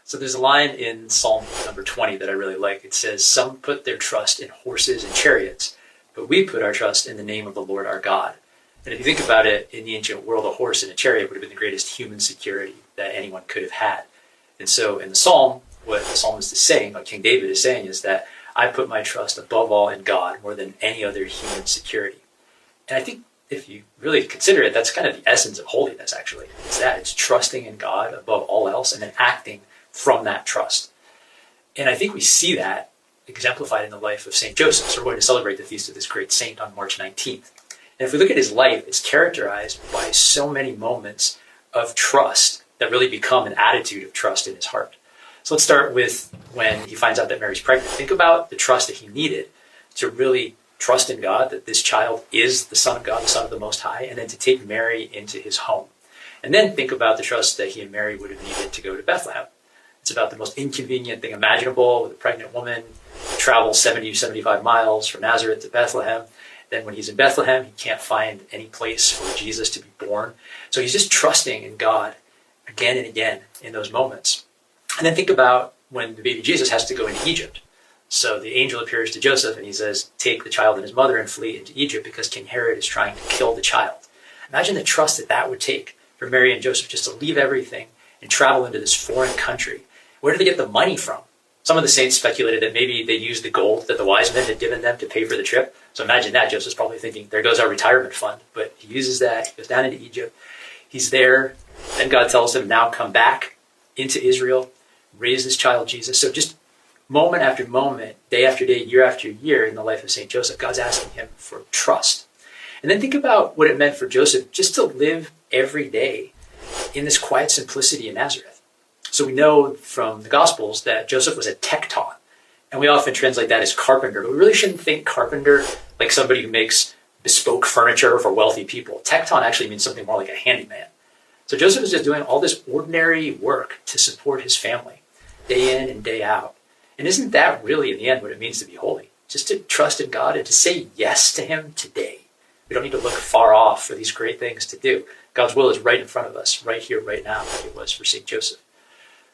So there's a line in Psalm number 20 that I really like. It says, "Some put their trust in horses and chariots, but we put our trust in the name of the Lord our God." And if you think about it, in the ancient world, a horse and a chariot would have been the greatest human security that anyone could have had. And so in the psalm, what the psalmist is saying, what King David is saying, is that I put my trust above all in God more than any other human security. And I think if you really consider it, that's kind of the essence of holiness, actually. It's trusting in God above all else and then acting from that trust. And I think we see that exemplified in the life of Saint Joseph. So we're going to celebrate the feast of this great saint on March 19th. And if we look at his life, it's characterized by so many moments of trust that really become an attitude of trust in his heart. So let's start with when he finds out that Mary's pregnant. Think about the trust that he needed to really trust in God, that this child is the Son of God, the Son of the Most High, and then to take Mary into his home. And then think about the trust that he and Mary would have needed to go to Bethlehem. It's about the most inconvenient thing imaginable, with a pregnant woman, travel 70, 75 miles from Nazareth to Bethlehem. Then when he's in Bethlehem, he can't find any place for Jesus to be born. So he's just trusting in God again and again in those moments. And then think about when the baby Jesus has to go into Egypt. So the angel appears to Joseph and he says, take the child and his mother and flee into Egypt because King Herod is trying to kill the child. Imagine the trust that that would take for Mary and Joseph just to leave everything and travel into this foreign country. Where did they get the money from? Some of the saints speculated that maybe they used the gold that the wise men had given them to pay for the trip. So imagine that. Joseph's probably thinking, there goes our retirement fund. But he uses that. He goes down into Egypt. He's there. Then God tells him, now come back into Israel, raise this child Jesus. So just moment after moment, day after day, year after year in the life of Saint Joseph, God's asking him for trust. And then think about what it meant for Joseph just to live every day in this quiet simplicity in Nazareth. So we know from the Gospels that Joseph was a tekton, and we often translate that as carpenter, but we really shouldn't think carpenter like somebody who makes bespoke furniture for wealthy people. Tekton actually means something more like a handyman. So Joseph is just doing all this ordinary work to support his family, day in and day out. And isn't that really, in the end, what it means to be holy? Just to trust in God and to say yes to him today. We don't need to look far off for these great things to do. God's will is right in front of us, right here, right now, like it was for Saint Joseph.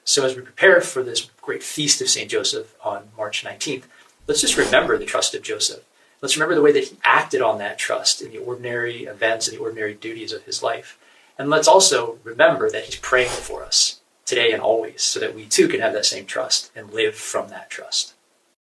So as we prepare for this great feast of Saint Joseph on March 19th, let's just remember the trust of Joseph. Let's remember the way that he acted on that trust in the ordinary events and the ordinary duties of his life. And let's also remember that he's praying for us today and always, so that we too can have that same trust and live from that trust.